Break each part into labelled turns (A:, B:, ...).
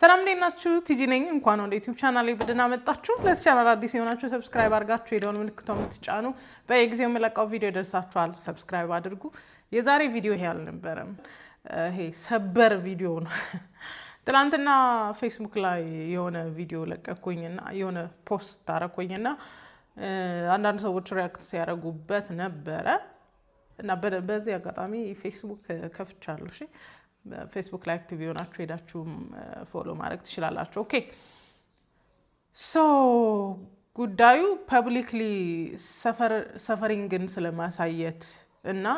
A: ሰላም እንደናችሁ ቲጂ ነኝ እንኳን ወደ YouTube ቻናሌ በደህና መጣችሁ ለዚህ ቻናል አዲስ የሆናችሁ ሰብስክራይብ አድርጋችሁ የደወል ምልክቱን ትጫኑ በየጊዜው የምለቀው ቪዲዮ ይደርሳችኋል ሰብስክራይብ አድርጉ የዛሬ ቪዲዮ ይሄ አልነበረም ይሄ ሰበር ቪዲዮ ነው ትላንትና ፌስቡክ ላይ የሆነ ቪዲዮ ለቀኩኝና የሆነ ፖስት አረኩኝና አንዳንድ ሰዎች ሪአክት ሲያደርጉበት ነበረ እና በዚህ አጋጣሚ ፌስቡክ ከፍቻለሁ እሺ Facebook ላይ አክቲቭ ሆናችሁ ሄዳችሁ ፎሎ ማድረግ ትችላላችሁ ኦኬ ሶ ጉዳዩ ፐብሊክሊ ሰፈሪንግን ስለማሳየት እና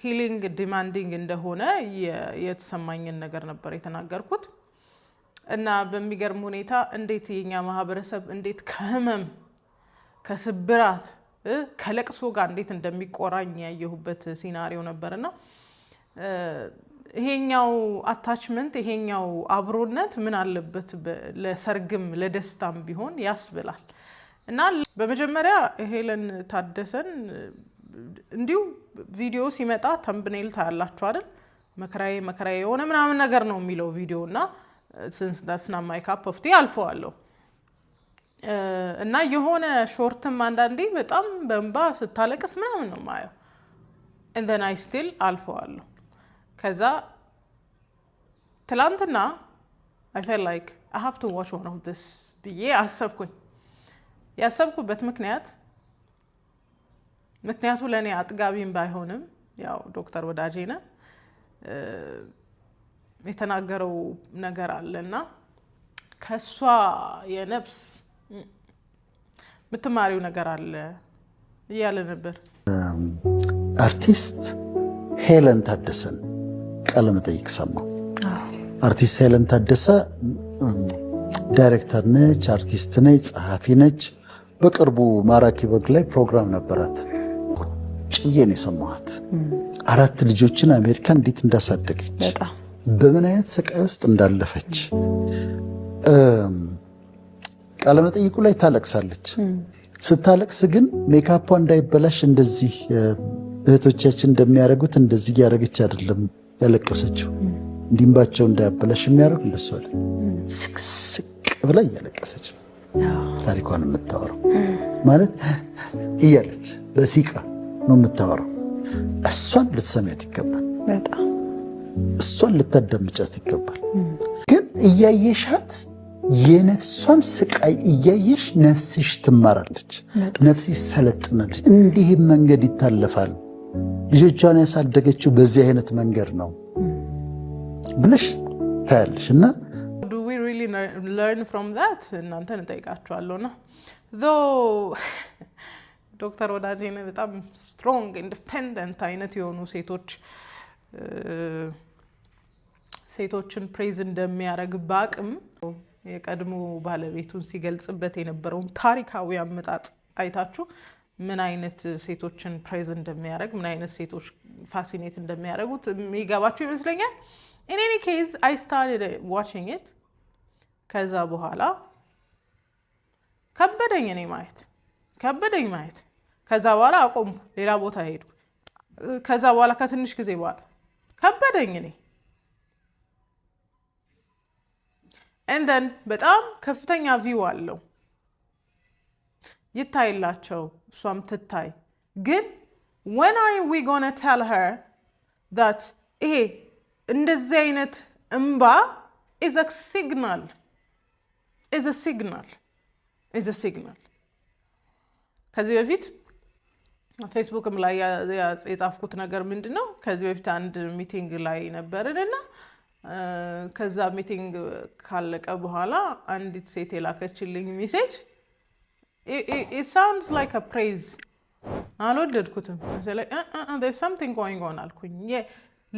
A: ሂሊንግ ዲማንዲንግ እንደሆነ የተሰማኝን ነገር ነበር የተናገርኩት እና በሚገርም ሁኔታ እንዴት የኛ ማህበረሰብ እንዴት ከህመም ከስብራት ከለቅሶ ጋር እንዴት እንደሚቆራኝ ያየሁበት ሲናሪዮ ነበርና ይሄኛው አታችመንት ይሄኛው አብሮነት ምን አለበት ለሰርግም ለደስታም ቢሆን ያስብላል እና በመጀመሪያ ሄለን ታደሰን እንዲሁ ቪዲዮ ሲመጣ ተምብኔል ታያላችሁ አይደል መከራዬ የሆነ ምናምን ነገር ነው የሚለው ቪዲዮና since that's not my cup of tea አልፈዋለሁ እና የሆነ ሾርትም አንዳንዴ በጣም በእንባ ስታለቅስ ምናምን ነው ማየው and then I still አልፈዋለሁ ከዛ ትላንትና I felt like I have to watch one of this ብዬ ያሰብኩበት ምክንያቱ ለኔ አጥጋቢም ባይሆንም ያው ዶክተር ወዳጄና የተናገረው ነገር አለና ከሷ የነፍስ ምትማሪው ነገር አለ ይያለ ነበር
B: አርቲስት ሄለን ታደሰን ቃለ መጠይቅ ሰማሁ አርቲስት ሄለን ታደሰ ዳይሬክተር ነች አርቲስት ነች ጸሐፊ ነች በቅርቡ ማራኪ በግ ላይ ፕሮግራም ነበራት ቁጭ ብዬ ነው የሰማኋት 4 ልጆችን አሜሪካ እንዴት እንዳሳደገች በምን አይነት ስቃይ ውስጥ እንዳለፈች ቃለ መጠይቁ ላይ ታለቅሳለች ስታለቅስ ግን ሜካፑ እንዳይበላሽ እንደዚህ እህቶቻችን እንደሚያደርጉት እንደዚህ ያደረገች አይደለም ያለቀሰችው እንዲምባቸው እንዳያበላሽ የሚያደርግ እንደሱ አለ ስቅ ብላ ያለቀሰች ታሪኳን የምታወራው ማለት እያለች በሲቃ ነው የምታወራው እሷን ልትሰሚያት ይገባል በጣም እሷን ልታዳምጫት ይገባል ግን እያየሻት የነፍሷን ስቃይ እያየሽ ነፍስሽ ትማራለች ነፍስሽ ሰለጥናለች እንዲህ መንገድ ይታለፋል ልጆቿን ያሳደገችው በዚህ አይነት መንገድ ነው ብለሽ ታያለሽና
A: do we really learn from that እናንተ እንጠይቃችኋለሁና though ዶክተር ወዳጄነ በጣም strong independent አይነት የሆኑ ሴቶችን ፕሬዝ እንደሚያደርግ ባቅም የቀድሞ ባለቤቱን ሲገልጽበት የነበረው ታሪካዊ አመጣጥ አይታችሁ ምን አይነት ሴቶችን ፕሬዝ እንደሚያደርግ ምን አይነት ሴቶች ፋሲኔት እንደሚያደርጉት የሚገባችሁ ይመስለኛል in any case I started watching it ከዛ በኋላ ከበደኝ ማየት ከዛ በኋላ አቆምኩ ሌላ ቦታ ሄድኩ ከዛ በኋላ ከትንሽ ጊዜ በኋላ ከበደኝ and then በጣም ከፍተኛ ቪው አለው ይታይላቸው እሷም ትታይ ግን when are we going to tell her that ይሄ እንደዚህ አይነት እንባ is a signal ከዚህ በፊት ፌስቡክም ላይ የጻፍኩት ነገር ምንድነው ከዚህ በፊት አንድ ሚቲንግ ላይ ነበርንና ከዛ ሚቲንግ ካለቀ በኋላ አንዲት ሴት የላከችልኝ ሜሴጅ it sounds like a praise አልወደድኩትም there's something going on አልኩኝ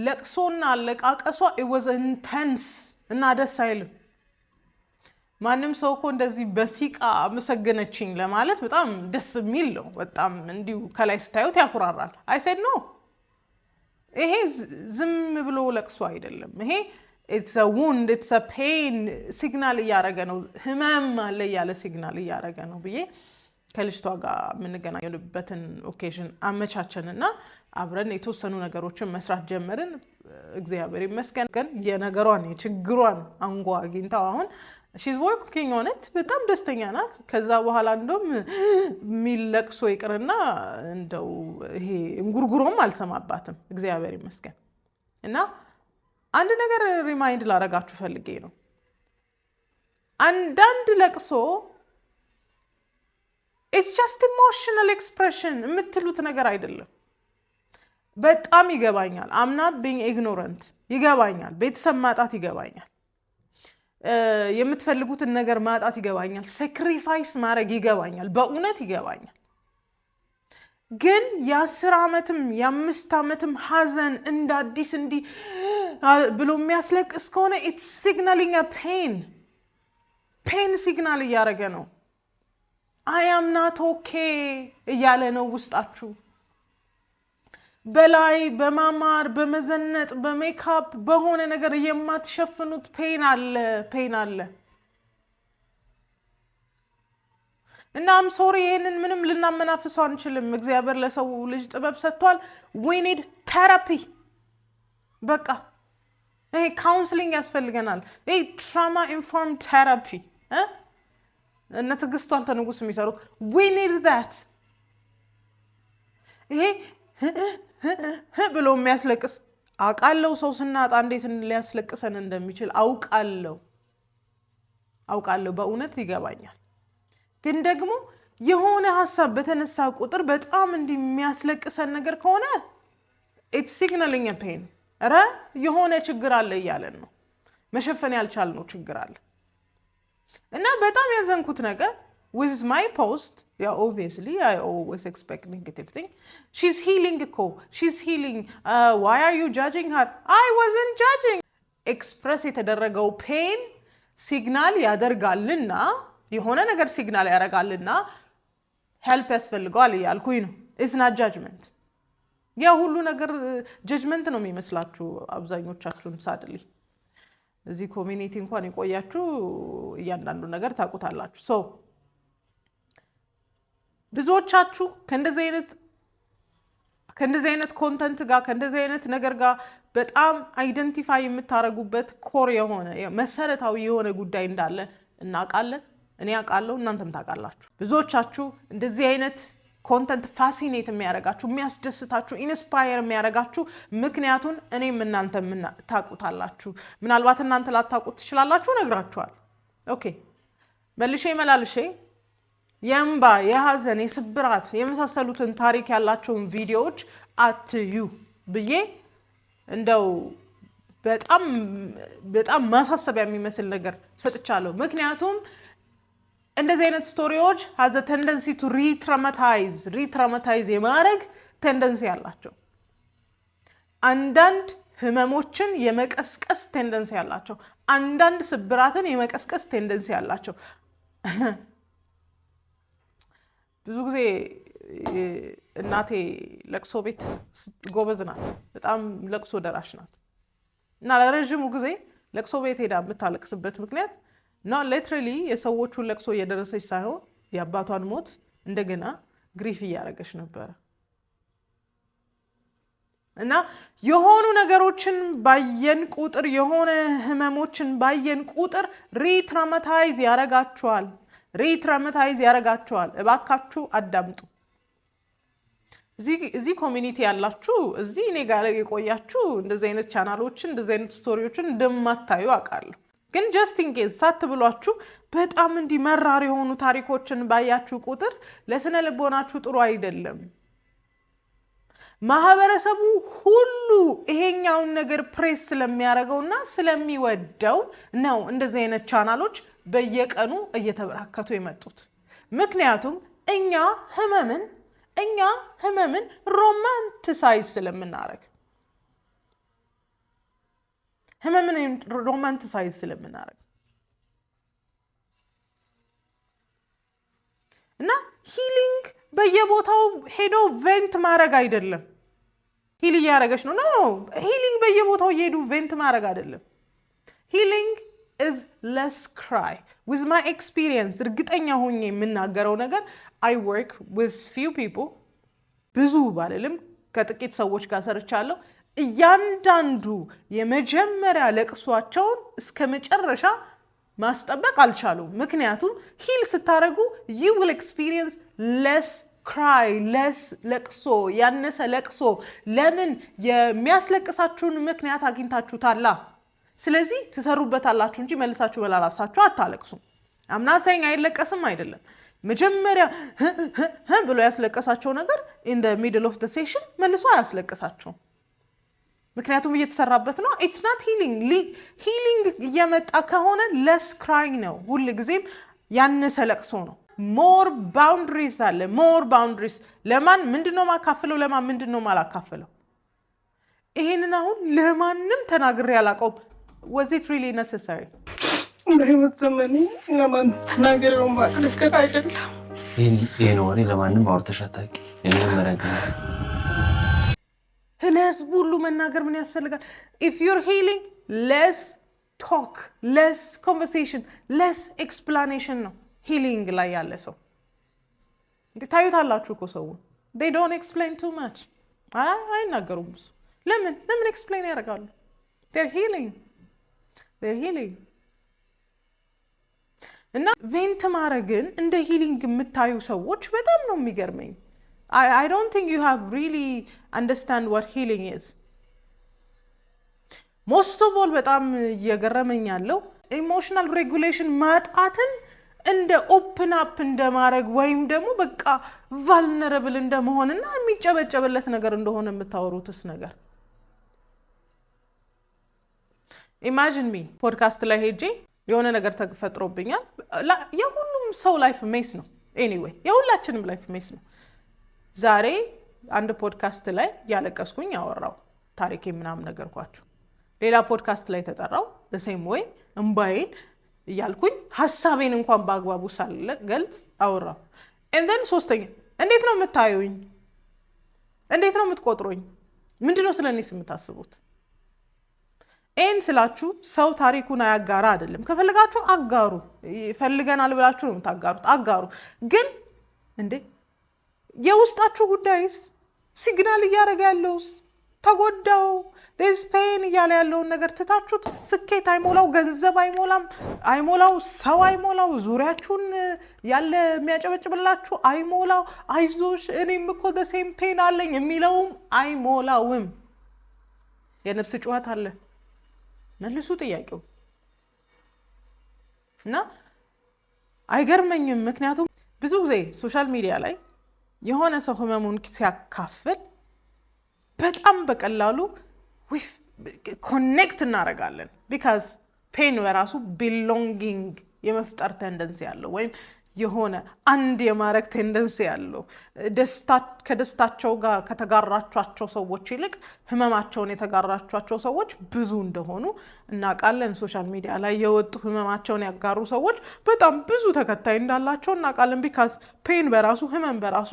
A: ለቅሶና አለቃቀሷ it was intense እና ደስ አይልም ማንም ሰው እኮ እንደዚህ በሲቃ መሰገነችኝ ለማለት በጣም ደስ የሚል ነው በጣም እንዲሁ ከላይ ስታዩት ያኩራራል I said no ይሄ ዝም ብሎ ለቅሶ አይደለም ይሄ it's a wound it's a pain ሲግናል እያረገ ነው ህመም አለ ያለ ሲግናል እያረገ ነው ብዬ ከልጅቷ ጋር ምንገናኝበትን ኦኬዥን አመቻቸንና አብረን የተወሰኑ ነገሮችን መስራት ጀመርን እግዚአብሔር ይመስገን ግን የነገሯን የችግሯን አንጓ አግኝታው አሁን she's working on it በጣም ደስተኛ ናት ከዛ በኋላ እንደውም ሚለቅሶ ይቅርና እንደው ይሄ እንጉርጉሮም አልሰማባትም እግዚአብሔር ይመስገን እና አንድ ነገር ሪማይንድ ላረጋችሁ ፈልጌ ነው አንዳንድ ለቅሶ it's just emotional expression የምትሉት ነገር አይደለም በጣም ይገባኛል I'm not being ignorant ይገባኛል ቤተሰብ ማጣት ይገባኛል የምትፈልጉትን ነገር ማጣት ይገባኛል sacrifice ማድረግ ይገባኛል በእውነት ይገባኛል ግን የ10 ዓመትም የ5 ዓመትም ሐዘን እንደ አዲስ እንዲ ብሎ የሚያስለቅስ ከሆነ it's signaling a pain signal እያደረገ ነው I am not okay እያለ ነው ውስጣችሁ በላይ በማማር በመዘነጥ በሜካፕ በሆነ ነገር የማትሸፍኑት ፔን አለ እና I'm sorry ይሄንን ምንም ልናመናፍሰው አንችልም እግዚአብሔር ለሰው ልጅ ጥበብ ሰጥቷል we need therapy በቃ ይሄ ካውንስሊንግ ያስፈልገናል ይሄ trauma informed therapy እና ትግስቷል ተንጉስ የሚሰሩት we need that ይሄ ብሎ የሚያስለቅስ አውቃለሁ ሰው ስናጣ እንዴት ሊያስለቅሰን እንደሚችል አውቃለሁ በእውነት ይገባኛል ግን ደግሞ የሆነ ሐሳብ በተነሳ ቁጥር በጣም እንደሚያስለቅሰን ነገር ከሆነ it's signaling a pain አረ የሆነ ችግር አለ ይያለን ነው መሸፈን ያልቻልነው ችግር አለ እና በጣም ያዘንኩት ነገር with my post yeah obviously I always expect negative thing she's healing why are you judging her I wasn't judging express የተደረገው pain signal ያደርጋልና የሆነ ነገር signal ያደርጋልና help ያስፈልጋል ይያልኩኝ ነው it's not judgment ያ ሁሉ ነገር judgment ነው የሚመስላችሁ አብዛኞቻችሁን ሳድሊ እዚህ ኮሚኒቲ እንኳን ይቆያችሁ እያንዳንዱ ነገር ታቁታላችሁ so ብዙዎቻችሁ ከእንደዚህ አይነት ኮንተንት ጋር ከእንደዚህ አይነት ነገር ጋር በጣም አይደንቲፋይ የምታረጉበት ኮር የሆነ መሰረታዊ የሆነ ጉዳይ እንዳለ እናውቃለን እኔ አውቃለሁ እናንተም ታውቃላችሁ ብዙዎቻችሁ እንደዚህ አይነት ኮንተንት ፋሲኔት የሚያረጋችሁ የሚያስደስታችሁ ኢንስፓየር የሚያረጋችሁ ምክንያቱን እኔም እናንተም ታውቁታላችሁ ምናልባት እናንተ ላታውቁት ትችላላችሁ ነግራችኋል ኦኬ መልሼ የእንባ የሐዘን የስብራት የመሳሰሉትን ታሪክ ያላቸውን ቪዲዮዎች አትዩ ብዬ እንደው በጣም ማሳሰቢያ የሚመስል ነገር ሰጥቻለሁ ምክንያቱም እንደዚህ አይነት ስቶሪዎች has a tendency to re-traumatize የማድረግ ቴንደንሲ ያላቸው አንዳንድ ህመሞችን የመቀስቀስ ቴንደንሲ ያላቸው አንዳንድ ስብራትን የመቀስቀስ ቴንደንሲ ያላቸው ብዙ ጊዜ እናቴ ለቅሶ ቤት ጎበዝ ናት በጣም ለቅሶ ደራሽ ናት እና ለረጅሙ ጊዜ ለቅሶ ቤት ሄዳ የምታለቅስበት ምክንያት not literally የሰዎቹን ለቅሶ እየደረሰች ሳይሆን የአባቷን ሞት እንደገና ግሪፍ እያረገች ነበር እና የሆኑ ነገሮችን ባየን ቁጥር የሆነ ህመሞችን ባየን ቁጥር ሪትራውማታይዝ ያረጋቸዋል እባካችሁ አዳምጡ እዚህ ኮሚኒቲ ያላችሁ እዚህ እኔ ጋር የቆያችሁ እንደዚህ አይነት ቻናሎችን እንደዚህ አይነት ስቶሪዎችን እንደማታዩ አውቃለሁ ግን just in case ሳትብሏችሁ በጣም እንዲመራር የሆኑ ታሪኮችን ባያችሁ ቁጥር ለስነ ልቦናችሁ ጥሩ አይደለም ማህበረሰቡ ሁሉ ይሄኛውን ነገር ፕሬስ ስለሚያረጋውና ስለሚወደው ነው እንደዚህ አይነት ቻናሎች በየቀኑ እየተበራከቱ የመጡት ምክንያቱም እኛ ህመምን ሮማንቲሳይዝ ስለምናረግ እና ሂሊንግ በየቦታው ሄዶ ቬንት ማድረግ አይደለም ሂል እያረገች ነው ሂሊንግ በየቦታው ሄዶ ቬንት ማድረግ አይደለም ሂሊንግ is less cry with my experience እርግጠኛ ሆኜ የምናገረው ነገር I work with few people ብዙ ባለልም ከጥቂት ሰዎች ጋር ሰርቻለሁ እያንዳንዱ የመጀመሪያ ለቅሷቸውን እስከ መጨረሻ ማስጠበቅ አልቻሉም። ምክንያቱም ሂል ስታደርጉ you will experience less cry, less ለቅሶ፣ ያነሰ ለቅሶ። ለምን? የሚያስለቅሳችሁን ምክንያት አግኝታችሁታላ። ስለዚህ ትሰሩበታላችሁ እንጂ መልሳችሁ በላላሳችሁ አታለቅሱም። አምና ሳይኝ አይለቀስም አይደለም። መጀመሪያ ብሎ ያስለቀሳቸው ነገር in the middle of the session መልሶ አያስለቀሳቸውም። ምክንያቱም እየተሰራበት ነው። it's not healing. healing እየመጣ ከሆነ less crying ነው። ሁሉ ጊዜም ያነሰ ለቅሶ ነው። more boundaries አለ። more boundaries ለማን ምንድነው ማካፈለው? ለማን ምንድነው ማላካፈለው? ይሄንን አሁን ለማንም ተናግሬ አላውቀውም። was it really necessary?
C: በህይወት ዘመኔ ለማን ተናግሬው ማቅረብ አይደለም።
D: ይሄን ወሬ ለማንም አውርተሽ አታውቂ? የመጀመሪያ ጊዜ
A: ለህዝብ ሁሉ መናገር ምን ያስፈልጋል? if you're healing, less talk, less conversation, less explanation ነው ሂሊንግ ላይ ያለ ሰው። ታዩታላችሁ እኮ ሰው they don't explain too much። አይናገሩም ብዙ። ለምን ኤክስፕሌን ያደርጋሉ? they're healing እና ቬንት ማድረግን እንደ ሂሊንግ የምታዩ ሰዎች በጣም ነው የሚገርመኝ። I don't think you have really understand what healing is. Most of all በጣም እየገረመኝ ያለው ኢሞሽናል ሬጉሌሽን ማጣትን እንደ ኦፕን አፕ እንደማድረግ ወይም ደግሞ በቃ ቫልነረብል እንደመሆንና የሚጨበጨበለት ነገር እንደሆነ የምታወሩትስ ነገር። ኢማጂን ሚ ፖድካስት ላይ ሄጄ የሆነ ነገር ተፈጥሮብኛል። የሁሉም ሰው ላይፍ ሜስ ነው። ኤኒዌይ የሁላችንም ላይፍ ሜስ ነው። ዛሬ አንድ ፖድካስት ላይ ያለቀስኩኝ አወራው ታሪኬ ምናምን ነገርኳችሁ። ሌላ ፖድካስት ላይ ተጠራው the same way እምባዬን እያልኩኝ ሐሳቤን እንኳን በአግባቡ ሳልገልጽ አወራው። and then ሶስተኛ እንዴት ነው የምታዩኝ? እንዴት ነው የምትቆጥሩኝ? ምንድነው ስለኔስ የምታስቡት? ኤን ስላችሁ ሰው ታሪኩን አያጋራ አይደለም። ከፈልጋችሁ አጋሩ። ፈልገናል ብላችሁ ነው የምታጋሩት፣ አጋሩ። ግን እንዴ የውስጣችሁ ጉዳይስ ሲግናል እያደረገ ያለውስ ተጎዳው there's pain እያለ ያለውን ነገር ትታችሁት ስኬት አይሞላው፣ ገንዘብ አይሞላው፣ ሰው አይሞላው፣ ዙሪያችሁን ያለ የሚያጨበጭብላችሁ አይሞላው፣ አይዞሽ እኔም እኮ the same pain አለኝ የሚለውም አይሞላውም። የነፍስ ጩኸት አለ። መልሱ ጥያቄው እና አይገርመኝም። ምክንያቱም ብዙ ጊዜ ሶሻል ሚዲያ ላይ የሆነ ሰው ህመሙን ሲያካፍል በጣም በቀላሉ ኮኔክት እናደርጋለን። ቢካዝ ፔን በራሱ ቢሎንጊንግ የመፍጠር ቴንደንሲ ያለው ወይም የሆነ አንድ የማረግ ቴንደንሲ ያለው ከደስታቸው ጋር ከተጋራቿቸው ሰዎች ይልቅ ህመማቸውን የተጋራቿቸው ሰዎች ብዙ እንደሆኑ እናውቃለን። ሶሻል ሚዲያ ላይ የወጡ ህመማቸውን ያጋሩ ሰዎች በጣም ብዙ ተከታይ እንዳላቸው እናውቃለን። ቢካዝ ፔን በራሱ ህመም በራሱ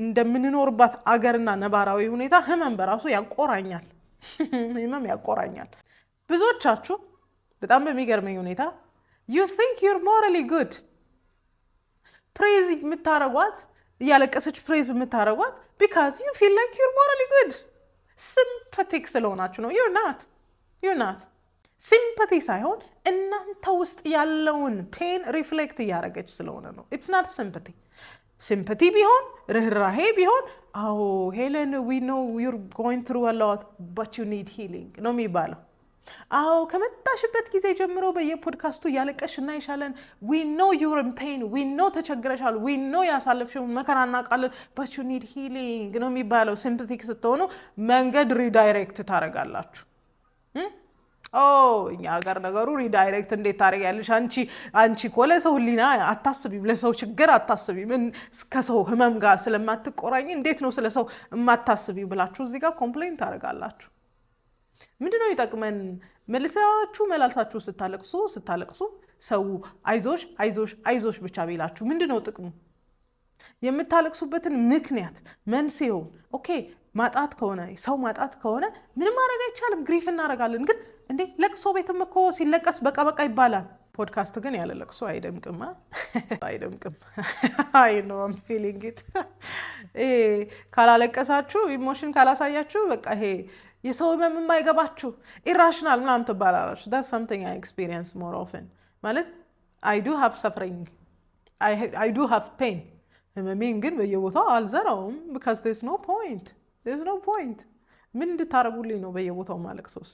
A: እንደምንኖርባት አገርና ነባራዊ ሁኔታ ህመም በራሱ ያቆራኛል። ህመም ያቆራኛል። ብዙዎቻችሁ በጣም በሚገርመኝ ሁኔታ you think you're morally good ፕሬዝ የምታረጓት እያለቀሰች ፕሬዝ የምታረጓት because you feel like you're morally good sympathetic ስለሆናችሁ ነው። you're not sympathy ሳይሆን እናንተ ውስጥ ያለውን ፔን ሪፍሌክት እያደረገች ስለሆነ ነው። it's not sympathy ቢሆን ርህራሄ ቢሆን አዎ ሄለን we know you're going through a lot but you need healing ነው የሚባለው። አዎ ከመጣሽበት ጊዜ ጀምሮ በየፖድካስቱ ያለቀሽ እና ይሻለን we know you're in pain we know ተቸግረሻል we know ያሳለፍሽውን መከራና ቃል but you need healing ነው የሚባለው። ሲምፓቲክ ስትሆኑ መንገድ ሪዳይሬክት ታረጋላችሁ። እኛ ሀገር ነገሩ ሪዳይሬክት እንዴት ታረጋለሽ? አንቺ እኮ ለሰው ህሊና አታስቢም፣ ለሰው ችግር አታስቢም፣ ከሰው ህመም ጋር ስለማትቆራኝ እንዴት ነው ስለ ሰው የማታስቢው ብላችሁ እዚህ ጋር ኮምፕሌንት ታረጋላችሁ። ምንድነው ይጠቅመን? መላልሳችሁ ስታለቅሱ ሰው አይዞሽ ብቻ ቢላችሁ ምንድነው ጥቅሙ? የምታለቅሱበትን ምክንያት መንስኤውን ኦኬ ማጣት ከሆነ ሰው ማጣት ከሆነ ምንም ማድረግ አይቻልም፣ ግሪፍ እናደርጋለን። ግን እንዴ ለቅሶ ቤትም እኮ ሲለቀስ በቃ ይባላል። ፖድካስት ግን ያለ ለቅሶ አይደምቅም። I know I'm feeling it ካላለቀሳችሁ ኢሞሽን ካላሳያችሁ በቃ ይሄ የሰው ህመም የማይገባችሁ ኢራሽናል ምናምን ትባላላችሁ። that's something I experience more often ማለት I do have suffering I do have pain ህመሜን ግን በየቦታው አልዘራውም because there's no point ምን እንድታረጉልኝ ነው በየቦታው ማለቅሶስ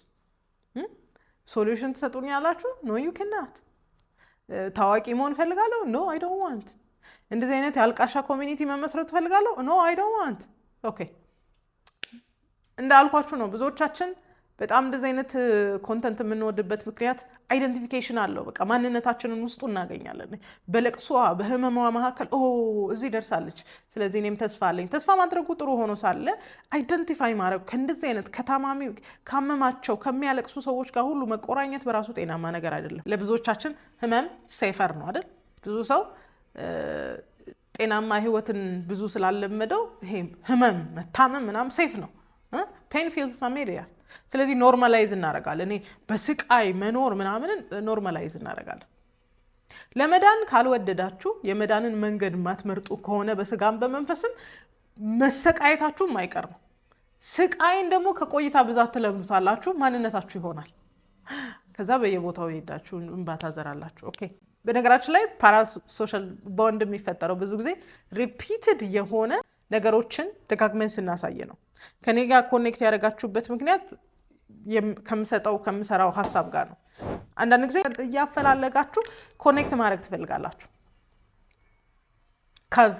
A: ሶሉሽን ትሰጡኛላችሁ no you cannot ታዋቂ መሆን ፈልጋለሁ no I don't want እንደዚህ አይነት ያልቃሻ ኮሚኒቲ መመስረት ፈልጋለሁ no I don't want okay እንዳልኳችሁ ነው ብዙዎቻችን በጣም እንደዚህ አይነት ኮንተንት የምንወድበት ምክንያት አይደንቲፊኬሽን አለው በቃ ማንነታችንን ውስጡ እናገኛለን በለቅሷ በህመሟ መካከል እዚህ ደርሳለች ስለዚህ እኔም ተስፋ አለኝ ተስፋ ማድረጉ ጥሩ ሆኖ ሳለ አይደንቲፋይ ማድረግ ከእንደዚህ አይነት ከታማሚ ካመማቸው ከሚያለቅሱ ሰዎች ጋር ሁሉ መቆራኘት በራሱ ጤናማ ነገር አይደለም ለብዙዎቻችን ህመም ሴፈር ነው አይደል ብዙ ሰው ጤናማ ህይወትን ብዙ ስላለመደው ይሄ ህመም መታመም ምናምን ሴፍ ነው pain feels familiar ስለዚህ ኖርማላይዝ እናደርጋለን እኔ በስቃይ መኖር ምናምን ኖርማላይዝ እናደርጋለን ለመዳን ካልወደዳችሁ የመዳንን መንገድ ማትመርጡ ከሆነ በስጋም በመንፈስም መሰቃየታችሁ ማይቀር ነው ስቃይን ደግሞ ከቆይታ ብዛት ተለምዱታላችሁ ማንነታችሁ ይሆናል ከዛ በየቦታው ይሄዳችሁ እንባ ታዘራላችሁ ኦኬ በነገራችን ላይ ፓራሶሻል ቦንድ የሚፈጠረው ብዙ ጊዜ ሪፒትድ የሆነ ነገሮችን ደጋግመን ስናሳየ ነው ከኔ ጋር ኮኔክት ያደርጋችሁበት ምክንያት ከምሰራው ሐሳብ ጋር ነው አንዳንድ ጊዜ ያፈላለጋችሁ ኮኔክት ማድረግ ትፈልጋላችሁ ካዝ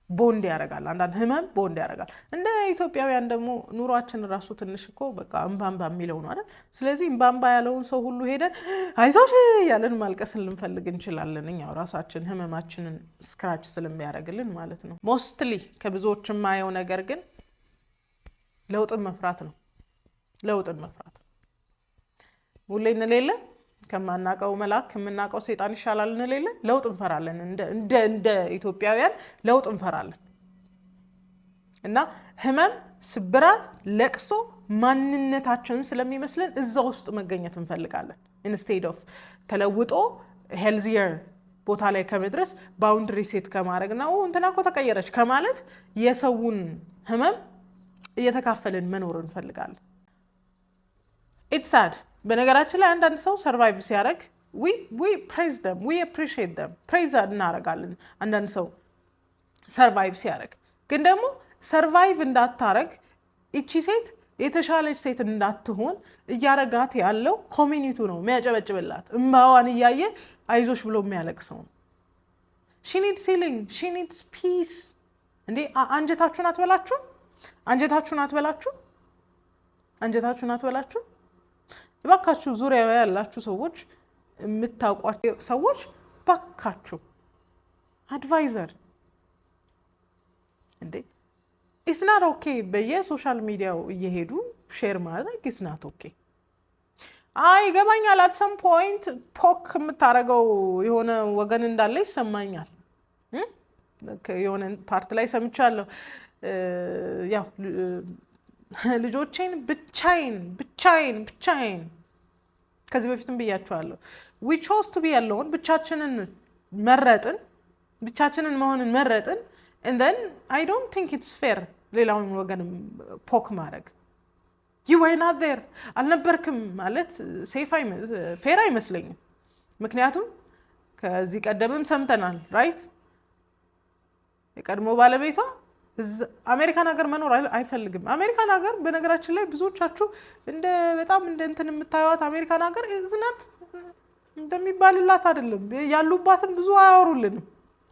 A: ቦንድ ያደርጋል አንዳንድ ህመም ቦንድ ያደርጋል እንደ ኢትዮጵያውያን ደግሞ ኑሯችን ራሱ ትንሽ እኮ በቃ እንባንባ የሚለው ነው አይደል ስለዚህ እንባንባ ያለውን ሰው ሁሉ ሄደን አይዞሽ ያለን ማልቀስ ልንፈልግ እንችላለን እኛው ራሳችን ህመማችንን ስክራች ስለሚያደርግልን ማለት ነው ሞስትሊ ከብዙዎች የማየው ነገር ግን ለውጥን መፍራት ነው ለውጥን መፍራት ሁሌ እንሌለ ከማናቀው መልአክ ከመናቀው ሰይጣን ይሻላል እንሌለ ለውጥ እንፈራለን እንደ ኢትዮጵያውያን ለውጥ እንፈራለን እና ህመም ስብራት ለቅሶ ማንነታችንን ስለሚመስለን እዛ ውስጥ መገኘት እንፈልጋለን instead of ተለውጦ healthier ቦታ ላይ ከመድረስ ባውንደሪ ሴት ከማድረግ ነው እንትና እኮ ተቀየረች ከማለት የሰውን ህመም እየተካፈልን መኖር እንፈልጋለን it's sad በነገራችን ላይ አንዳንድ ሰው ሰርቫይቭ ሲያደርግ we praise them we appreciate them praise እናደርጋለን አንዳንድ ሰው ሰርቫይቭ ሲያደርግ ግን ደግሞ ሰርቫይቭ እንዳታረግ እቺ ሴት የተሻለች ሴት እንዳትሆን እያረጋት ያለው ኮሚኒቲው ነው የሚያጨበጭብላት እንባዋን እያየ አይዞሽ ብሎ የሚያለቅሰው she needs healing she needs peace እንዴ አንጀታችሁን አትበላችሁ ባካችሁ ዙሪያው ያላችሁ ሰዎች የምታውቋቸው ሰዎች ባካችሁ አድቫይዘር እንዴ it's not okay በየሶሻል ሚዲያው እየሄዱ ሼር ማድረግ it's not okay ገባኛል at some point ፖክ የምታረገው የሆነ ወገን እንዳለ ይሰማኛል የሆነ ፓርት ላይ ሰምቻለሁ ያው ልጆቼን ብቻዬን ከዚህ በፊትም ብያችኋለሁ we chose to be alone ብቻችንን መሆንን መረጥን and then I don't think it's fair ሌላውን ወገን ፖክ ማድረግ you were not there አልነበርክም ማለት ፌር አይመስለኝም ምክንያቱም ከዚህ ቀደምም ሰምተናል ራይት የቀድሞ ባለቤቷ አሜሪካን ሀገር መኖር አይፈልግም አሜሪካን ሀገር በነገራችን ላይ ብዙዎቻችሁ በጣም እንትን የምታዩት አሜሪካን ሀገር ዝናት እንደሚባልላት አይደለም ያሉባትን ብዙ አያወሩልንም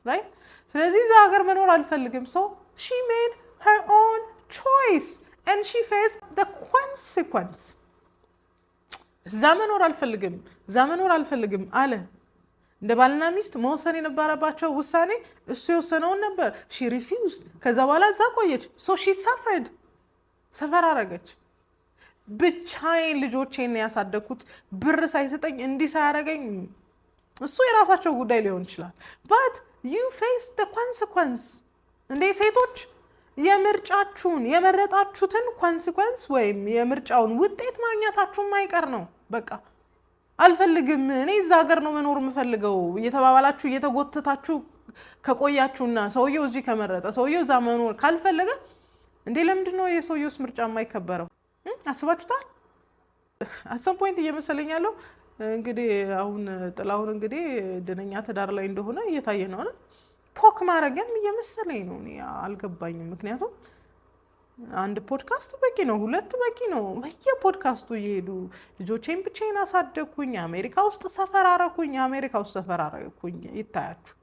A: right ስለዚህ እዛ ሀገር መኖር አልፈልግም so she made her own choice and she faced the consequence እዛ መኖር አልፈልግም አለ እንደ ባልና ሚስት መወሰን የነበረባቸው ውሳኔ እሱ የወሰነውን ነበር she refused ከዛ በኋላ እዛ ቆየች so she suffered አረገች ብቻዬን ልጆቼን ያሳደኩት ብር ሳይሰጠኝ እንዲህ ሳያረገኝ እሱ የራሳቸው ጉዳይ ሊሆን ይችላል but you face the consequence እንደ ሴቶች የምርጫችሁን የመረጣችሁትን consequence ወይም የምርጫውን ውጤት ማግኘታችሁ ማይቀር ነው በቃ አልፈልግም እኔ እዛ ሀገር ነው መኖር የምፈልገው እየተባባላችሁ እየተጎተታችሁ ከቆያችሁና ሰውየው እዚህ ከመረጠ ሰውየው እዛ መኖር ካልፈለገ እንዴ ለምንድን ነው የሰውየውስ ምርጫ የማይከበረው አስባችሁታል? አሰም ፖይንት እየመሰለኝ ያለው እንግዲህ አሁን ጥላሁን እንግዲህ ደነኛ ትዳር ላይ እንደሆነ እየታየ ነው አይደል? ፖክ ማድረግም እየመሰለኝ ነው። እኔ አልገባኝም። ምክንያቱም አንድ ፖድካስት በቂ ነው፣ 2 በቂ ነው። በየፖድካስቱ እየሄዱ ልጆቼን ብቻዬን አሳደግኩኝ፣ አሜሪካ ውስጥ ሰፈር አረኩኝ፣ አሜሪካ ውስጥ ሰፈር አረኩኝ ይታያችሁ።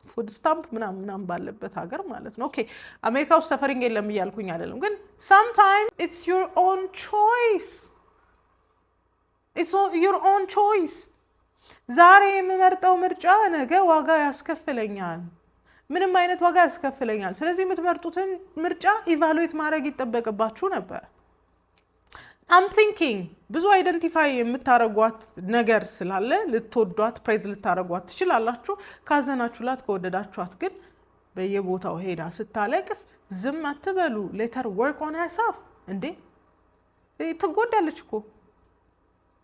A: ፉድ ስታምፕ ምናምን ባለበት ሀገር ማለት ነው። ኦኬ አሜሪካ ውስጥ ሰፈሪንግ የለም እያልኩኝ አይደለም፣ ግን sometimes it's your own choice. It's your own choice. ዛሬ የምመርጠው ምርጫ ነገ ዋጋ ያስከፍለኛል፣ ምንም አይነት ዋጋ ያስከፍለኛል። ስለዚህ የምትመርጡትን ምርጫ ኢቫሉዌት ማድረግ ይጠበቅባችሁ ነበር። I'm thinking ብዙ አይደንቲፋይ የምታረጓት ነገር ስላለ ልትወዷት ፕሬዝ ልታረጓት ትችላላችሁ። ካዘናችሁላት ከወደዳችኋት ግን በየቦታው ሄዳ ስታለቅስ ዝም አትበሉ። ሌተር ወርክ ኦን ሄርሰልፍ። እንዴ ትጎዳለች እኮ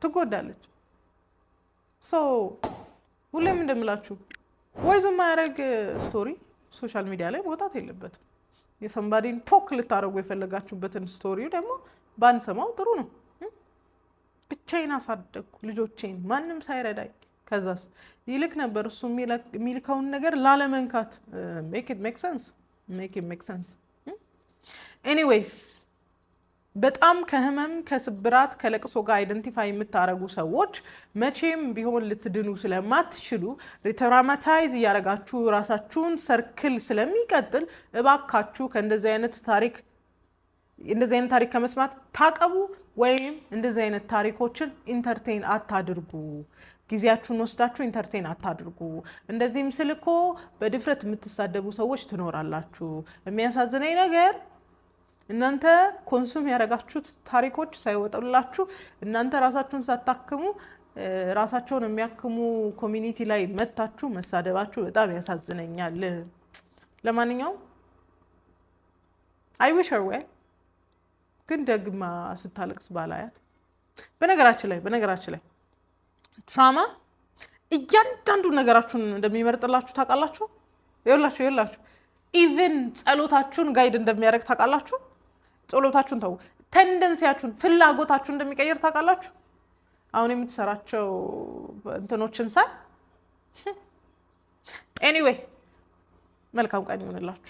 A: ትጎዳለች። ሶ ሁሌም እንደምላችሁ ወይዝ የማያደርግ ስቶሪ ሶሻል ሚዲያ ላይ መውጣት የለበትም። የሰንባዲን ፖክ ልታደርጉ የፈለጋችሁበትን ስቶሪ ደግሞ ባንሰማው ጥሩ ነው። ብቻዬን አሳደግኩ ልጆቼን ማንም ሳይረዳኝ፣ ከዛስ ይልክ ነበር እሱ የሚልከውን ነገር ላለመንካት። ሜክ ኢት ሜክ ሰንስ። ኤኒዌይስ በጣም ከህመም ከስብራት ከለቅሶ ጋር አይደንቲፋይ የምታረጉ ሰዎች መቼም ቢሆን ልትድኑ ስለማትችሉ ሪትራማታይዝ እያረጋችሁ ራሳችሁን ሰርክል ስለሚቀጥል እባካችሁ ከእንደዚህ አይነት ታሪክ ከመስማት ታቀቡ፣ ወይም እንደዚህ አይነት ታሪኮችን ኢንተርቴን አታድርጉ። ጊዜያችሁን ወስዳችሁ ኢንተርቴን አታድርጉ። እንደዚህም ስልኮ በድፍረት የምትሳደቡ ሰዎች ትኖራላችሁ። የሚያሳዝነኝ ነገር እናንተ ኮንሱም ያደረጋችሁት ታሪኮች ሳይወጡላችሁ እናንተ ራሳችሁን ሳታክሙ ራሳቸውን የሚያክሙ ኮሚኒቲ ላይ መታችሁ መሳደባችሁ በጣም ያሳዝነኛል። ለማንኛውም አይ ዊሽ ሄር ዌል፣ ግን ደግማ ስታለቅስ ባላያት። በነገራችን ላይ ትራማ እያንዳንዱ ነገራችሁን እንደሚመርጥላችሁ ታውቃላችሁ። ይኸውላችሁ ኢቭን ጸሎታችሁን ጋይድ እንደሚያደርግ ታውቃላችሁ። ጸሎታችሁን ተው፣ ቴንደንሲያችሁን ፍላጎታችሁን እንደሚቀይር ታውቃላችሁ። አሁን የምትሰራቸው እንትኖችን ሳይ ኤኒዌይ መልካም ቀን ይሆንላችሁ።